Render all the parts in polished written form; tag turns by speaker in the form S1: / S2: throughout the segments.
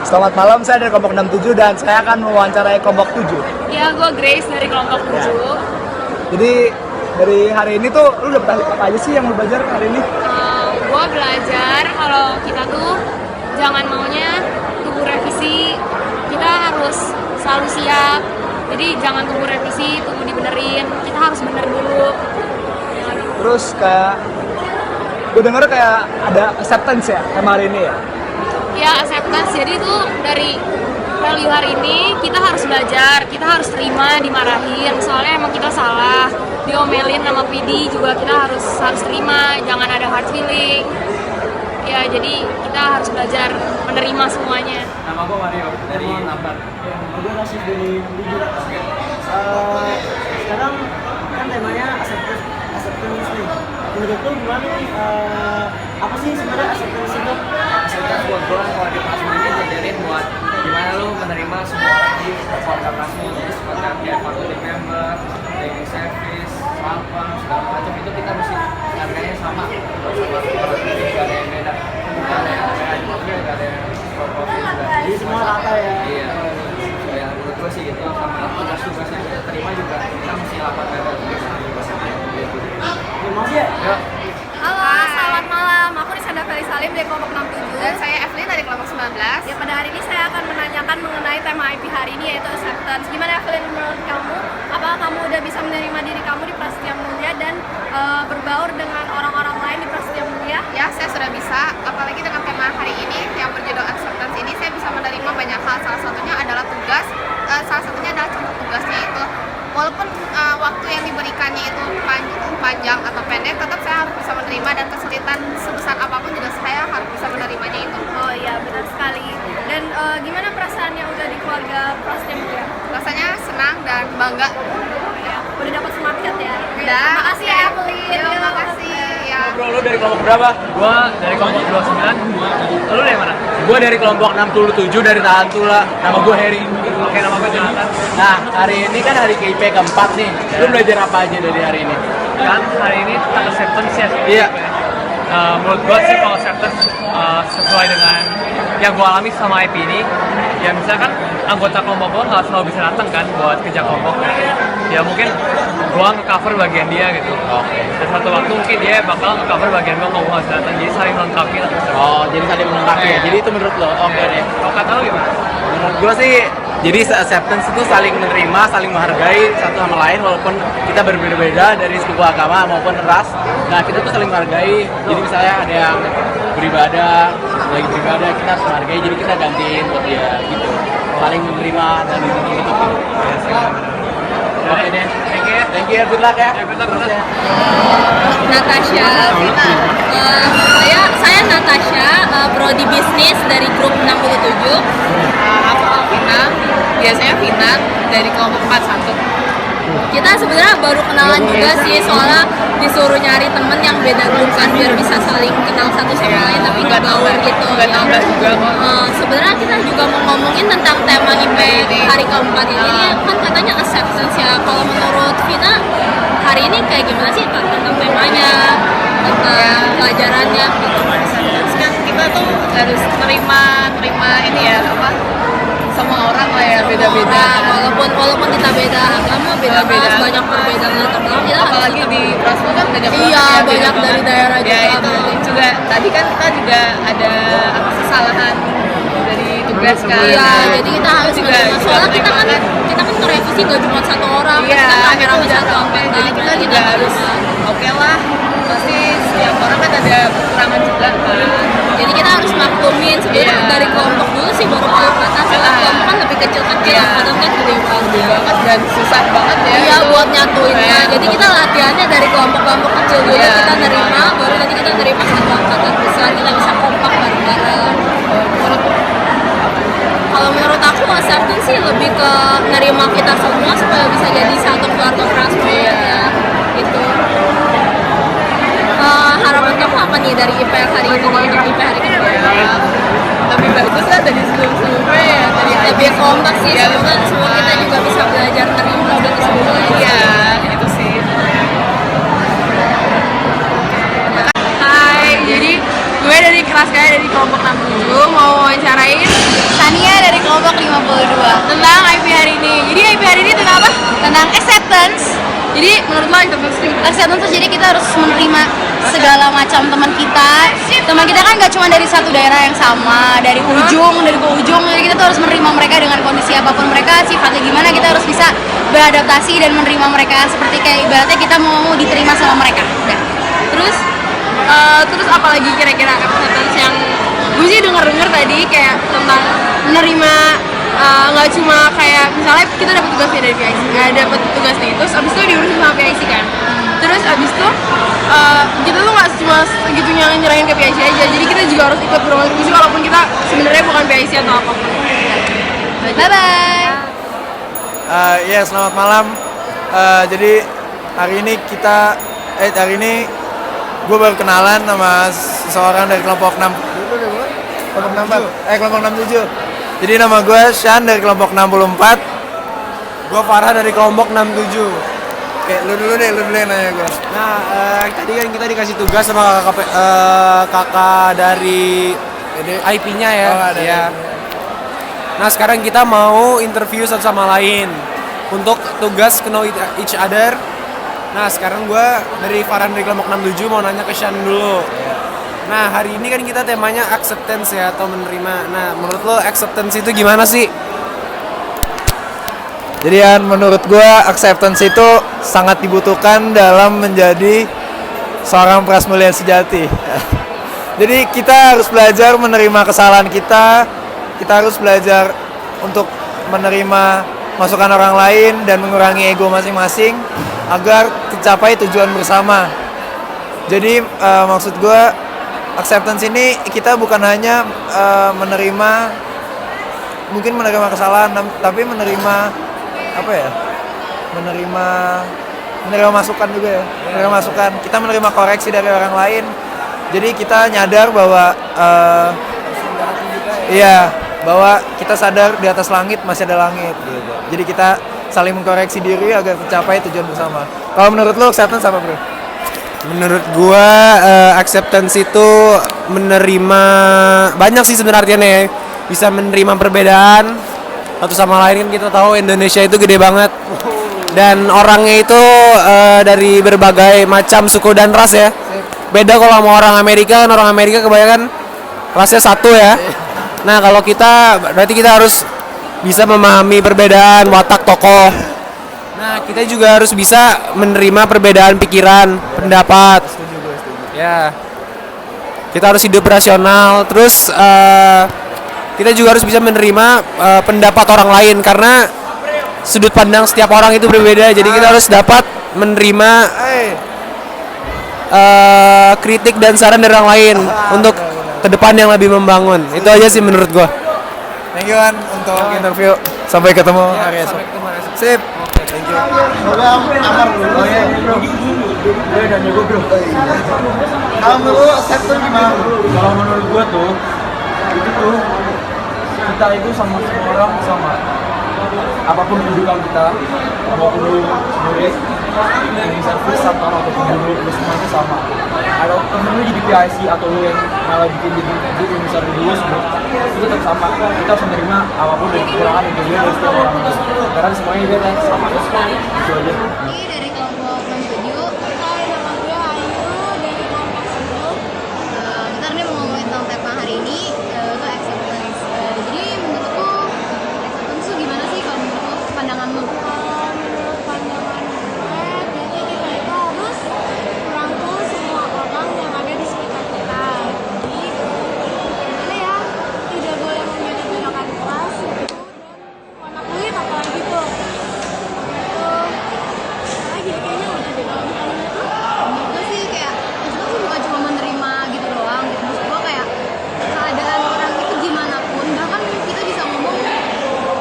S1: Selamat malam, saya dari kelompok 67 dan saya akan mewawancarai kelompok 7.
S2: Ya, gue Grace dari kelompok 7.
S1: Jadi dari hari ini tuh lu dapet apa aja sih yang lu belajar hari ini?
S2: Gue belajar kalau kita tuh jangan maunya tunggu revisi, kita harus selalu siap. Jadi jangan tunggu revisi, tunggu dibenerin, kita harus bener dulu.
S1: Terus kayak gue denger kayak ada acceptance ya sama hari ini ya?
S2: Ya, acceptance. Jadi itu dari value hari ini kita harus belajar, kita harus terima dimarahin. Soalnya emang kita salah, diomelin sama PD juga kita harus terima, jangan ada hard feeling. Ya, jadi kita harus belajar menerima semuanya.
S3: Nama gue Mario dari Nampar.
S4: Gue Rasid dari 7. Sekarang kan temanya acceptance nih. Menurut lu gimana nih? Apa sih sebenarnya acceptance itu?
S3: Acceptance buat gue kalau di kelas ini diajarin buat gimana lu menerima semua orang di keluarga kelasmu. Jadi seperti kayak faculty member, cleaning service, sampah, segala macam itu kita mesti harganya sama. Gak ada yang beda. Gak ada yang beda, gak ada yang profit.
S4: Jadi semua rata ya?
S3: Iya. Ya menurut gue sih gitu. Sama tugas-tugas yang kita terima juga kita mesti lakukan dengan
S4: Terima kasih ya.
S5: Halo, selamat malam. Aku Risanda Feli Salim dari kelompok 67.
S2: Dan saya Evelyn dari kelompok 19.
S5: Ya, pada hari ini saya akan menanyakan mengenai tema IP hari ini, yaitu acceptance. Gimana Evelyn menurut kamu? Apakah kamu udah bisa menerima diri kamu di Prasetya Mulia dan berbaur dengan orang-orang lain di Prasetya Mulia?
S2: Ya, saya sudah bisa. Apalagi dengan tema hari ini yang berjudul acceptance ini, saya bisa menerima banyak hal. Salah satunya adalah tugas. Salah satunya adalah contoh tugasnya itu. Walaupun waktu yang diberikannya itu panjang atau pendek, tetap saya harus bisa menerima, dan kesulitan sebesar apapun juga saya harus bisa menerimanya itu.
S5: Oh iya, benar sekali. Dan gimana perasaannya udah di keluarga Prasetya Mulia?
S2: Rasanya senang dan bangga.
S5: Ya, udah dapat semangat ya?
S2: Udah.
S5: Terima kasih ya Evelyn.
S2: Terima kasih. Ya.
S3: Bro, lu dari kelompok berapa?
S6: Gua dari kelompok 29. Lu dari mana?
S3: Gue dari kelompok 67 dari Tarantula. Nama gue Heri.
S6: Oke, nama gue Jonathan.
S3: Nah, hari ini kan hari KIP keempat nih. Lu belajar apa aja dari hari ini?
S6: Kan hari ini tentang acceptance ya.
S3: Iya.
S6: Menurut gua sih kalau acceptance sesuai dengan yang gua alami sama IP ini, ya misalkan anggota kelompok gua nggak selalu bisa datang kan buat kerja kelompok. Ya mungkin gua nge-cover bagian dia gitu.
S3: Oke.
S6: Dan satu waktu mungkin dia bakal nge-cover bagian gua nggak bisa datang. Jadi saling melengkapi lah.
S3: Oh, jadi saling melengkapi ya. Jadi itu menurut lo? Oke deh.
S6: Kalau kata lu gimana?
S3: Menurut gue sih, jadi acceptance itu saling menerima, saling menghargai satu sama lain walaupun kita berbeda-beda dari suku agama maupun ras. Nah, kita tuh saling menghargai. Jadi misalnya ada yang beribadah, lagi beribadah, kita harus menghargai. Jadi kita gantiin buat dia gitu. Saling menerima dan gitu. Oke deh. Thank you, good luck ya.
S6: Good luck, good luck.
S5: Natasha. Saya Natasha, prodi bisnis dari grup 67.
S2: Aku Alvina, biasanya Vina dari kelompok 41.
S5: Kita sebenarnya baru kenalan juga sih, soalnya disuruh nyari temen yang beda grup kan biar bisa saling kenal satu sama lain tapi nggak baur gitu.
S2: Nggak tambah juga kok.
S5: Sebenarnya kita juga mau ngomongin tentang tema IP hari keempat ini kan katanya acceptance ya. Kalau menurut Vina hari ini kayak gimana sih Pak, tentang temanya, tentang pelajarannya gitu?
S2: Kan kita tuh harus terima ini ya apa, semua orang lah ya, beda-beda.
S5: Walaupun kita beda agama, beda ras, banyak perbedaan latar belakang, kita
S2: Apalagi di Prasmo kan banyak banget
S5: iya,
S2: ya,
S5: banyak
S2: beda
S5: dari
S2: banget.
S5: daerah
S2: Ya
S5: juga,
S2: itu
S5: berarti.
S2: juga tadi kan kita juga ada kesalahan dari tugas kan.
S5: Iya, jadi kita harus
S2: juga
S5: menerima. Soalnya kita kan
S2: terima
S5: ngerevisi gak cuma satu orang,
S2: Iya,
S5: kita kan
S2: itu
S5: rame-rame
S2: benar.
S5: satu angkatan.
S2: Jadi kita juga harus oke lah, pasti setiap orang kan ada kekurangan juga kan.
S5: Jadi kita harus maklumin sebenarnya
S2: Iya.
S5: dari kelompok dulu sih baru kelihatan. Soalnya kelompok kan lebih kecil-kecil,
S2: Iya.
S5: kadang kan gede banget.
S2: banget dan susah banget ya.
S5: Iya, buat nyatuinnya.
S2: Iya.
S5: Jadi kita latihannya dari kelompok-kelompok kecil dulu,
S2: Iya.
S5: kita nerima, baru nanti kita nerima satu angkatan besar, kita bisa kompak bareng-bareng. Kalau menurut aku acceptance sih lebih ke nerima kita semua supaya bisa jadi satu keluarga Prasmo ya. Gitu. Harapan kamu apa nih dari IP hari ini, untuk IP hari kedua?
S2: Lebih bagus lah dari sebelum-sebelumnya ya, dari
S5: Lebih kompak sih,
S2: Ya,
S5: semoga semua kita juga bisa belajar terima dan semuanya.
S2: Iya, itu sih.
S7: Hai, jadi gue dari kelas kayak dari kelompok 67 mau wawancarain Tania
S5: tentang acceptance. Jadi menurut lo acceptance tuh jadi kita harus menerima segala macam teman kita. Teman kita kan gak cuma dari satu daerah yang sama, dari ujung ke ujung. Jadi kita tuh harus menerima mereka dengan kondisi apapun mereka, sifatnya gimana, kita harus bisa beradaptasi dan menerima mereka seperti kayak ibaratnya kita mau diterima sama mereka. Udah.
S7: Terus apalagi kira-kira acceptance yang gue sih dengar tadi kayak tentang menerima nggak cuma kayak misalnya kita dapat tugasnya dari PIC, dapat tugas nih, terus abis itu diurusin sama PIC kan, terus abis itu kita tuh nggak cuma segitunya nyerahin ke PIC aja, jadi kita juga harus ikut berkontribusi walaupun kita sebenarnya bukan PIC atau apapun.
S5: Bye bye.
S1: Ya, selamat malam. Jadi hari ini gue baru kenalan sama seseorang dari kelompok 6. Kelompok 67. Jadi nama gue Shan dari kelompok 64.
S8: Gue Farah dari kelompok 67.
S1: Oke, lu dulu yang nanya gue.
S8: Nah, tadi kan kita dikasih tugas sama kakak dari IP-nya ya. Iya. Nah, sekarang kita mau interview satu sama lain untuk tugas know each other. Nah, sekarang gue dari Farhan dari kelompok 67 mau nanya ke Shan dulu. Nah, hari ini kan kita temanya acceptance ya, atau menerima. Nah, menurut lo acceptance itu gimana sih?
S1: Jadi menurut gue acceptance itu sangat dibutuhkan dalam menjadi seorang prasmulian sejati. Jadi kita harus belajar menerima kesalahan kita harus belajar untuk menerima masukan orang lain dan mengurangi ego masing-masing agar tercapai tujuan bersama. Jadi maksud gue acceptance ini kita bukan hanya menerima kesalahan, tapi menerima masukan juga ya. Menerima masukan. Kita menerima koreksi dari orang lain. Jadi kita nyadar bahwa bahwa kita sadar di atas langit masih ada langit gitu. Jadi kita saling mengkoreksi diri agar tercapai tujuan bersama. Kalau menurut lo acceptance apa, bro?
S8: Menurut gua acceptance itu menerima banyak sih sebenarnya nih. Bisa menerima perbedaan satu sama lain, kan kita tahu Indonesia itu gede banget. Dan orangnya itu dari berbagai macam suku dan ras ya. Beda kalau sama orang Amerika kebanyakan rasnya satu ya. Nah, kalau kita berarti kita harus bisa memahami perbedaan watak tokoh. Nah, kita juga harus bisa menerima perbedaan pikiran, pendapat. Ya, kita harus hidup rasional. Terus kita juga harus bisa menerima pendapat orang lain karena sudut pandang setiap orang itu berbeda. Jadi kita harus dapat menerima kritik dan saran dari orang lain untuk ke depan yang lebih membangun. Itu aja sih menurut gua.
S1: Thank you kan untuk interview. Sampai ketemu hari esok. Sip. Thank you.
S4: Kalau menurut acceptance gimana?
S9: Kalau menurut gua tuh itu tuh kita itu sama semua orang sama, apapun kedudukan kita, apapun lu murid yang servis atau guru, lu semua itu sama. Ada temen lu jadi PIC atau lu yang malah bikin jadi misal dulu itu tetap sama. Kita harus menerima apapun dari kekurangan dan kelebihan dari setiap orang itu, karena semuanya kita sama. Itu aja.
S5: Ini dari kelompok 67. Hai, nama gue Ayu dari kelompok 10. Kita ini mau ngomongin tentang tema hari ini, itu acceptance. Jadi menurutku acceptance itu gimana sih kalau menurut pandangan lu?
S10: Menurut pandangan gue, jadi kita itu harus merangkul semua orang yang ada di sekitar kita. Jadi gimana ya, tidak boleh membeda-bedakan ras, suku, dan warna kulit apalagi tuh. Kayaknya udah deh kalau misalnya itu.
S5: Menurut gue sih kayak acceptance tuh bukan cuma menerima gitu doang. Maksud gue kayak keadaan orang itu gimana pun, bahkan kita bisa ngomong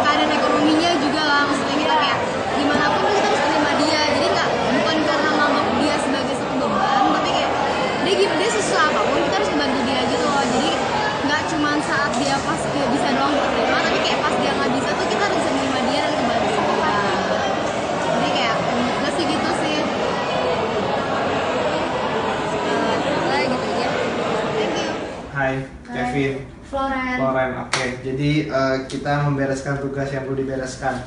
S5: keadaan ekonominya juga lah, maksudnya kita kayak gimana pun tuh kita harus terima dia. Jadi bukan karena menganggap dia sebagai satu beban, tapi kayak dia susah apapun kita harus membantu dia gitu loh. Jadi nggak cuma saat dia pas dia bisa doang kita terima, tapi kayak pas dia nggak bisa tuh kita harus bisa menerima dia dan membantu dia. Jadi kayak nggak sih gitu sih. Gitu aja. Thank you.
S11: Hai, Kevin.
S5: Floren.
S11: Oke. Jadi kita membereskan tugas yang perlu dibereskan.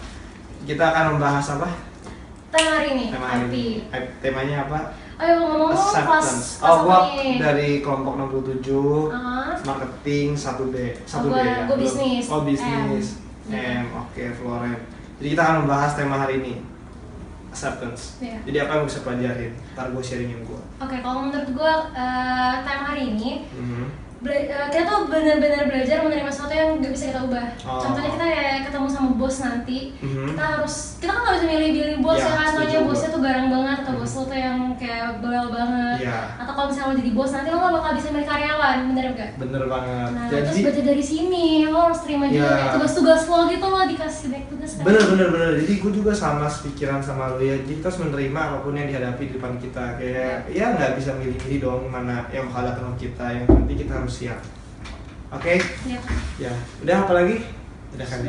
S11: Kita akan membahas apa?
S10: tema hari ini.
S1: Tema hari
S10: IP.
S1: ini. Temanya apa?
S10: Ayo ngomong-ngomong kelas
S1: Acceptance.
S10: kelas
S1: Oh, gua
S10: apa nih?
S1: dari kelompok 67,
S10: Ah.
S1: marketing 1D. 1D
S10: gua-
S1: ya.
S10: gua bisnis.
S1: Oh, bisnis.
S10: M.
S1: Oke, Floren. Jadi kita akan membahas tema hari ini. Acceptance.
S10: Iya.
S1: Jadi apa yang bisa pelajarin? Ntar gue sharingin gue.
S10: Oke, kalau menurut gue tema hari ini kita tuh benar-benar belajar menerima sesuatu yang nggak bisa kita ubah.
S1: Oh.
S10: Contohnya kita ya ketemu sama bos nanti,
S1: Mhm.
S10: kita kan nggak bisa milih-milih bos
S1: Ya,
S10: ya kan,
S1: setuju
S10: soalnya
S1: gua.
S10: bosnya tuh garang banget atau bos lo tuh yang kayak bawel banget.
S1: Iya.
S10: Atau kalau misalnya lo jadi bos nanti lo nggak bakal bisa milih karyawan, bener gak?
S1: Bener banget.
S10: Nah,
S1: Jadi
S10: terus belajar dari sini, lo harus terima juga
S1: Ya.
S10: kayak tugas-tugas lo gitu, lo dikasih banyak tugas kan.
S1: bener. Jadi gue juga sama sepikiran sama lu ya. Jadi kita harus menerima apapun yang dihadapi di depan kita. Kayak ya nggak bisa milih-milih dong mana yang bakal datang ke kita. Yang penting kita harus siap. Oke?
S10: Iya.
S1: Ya. Udah apa lagi? Udah kan ya.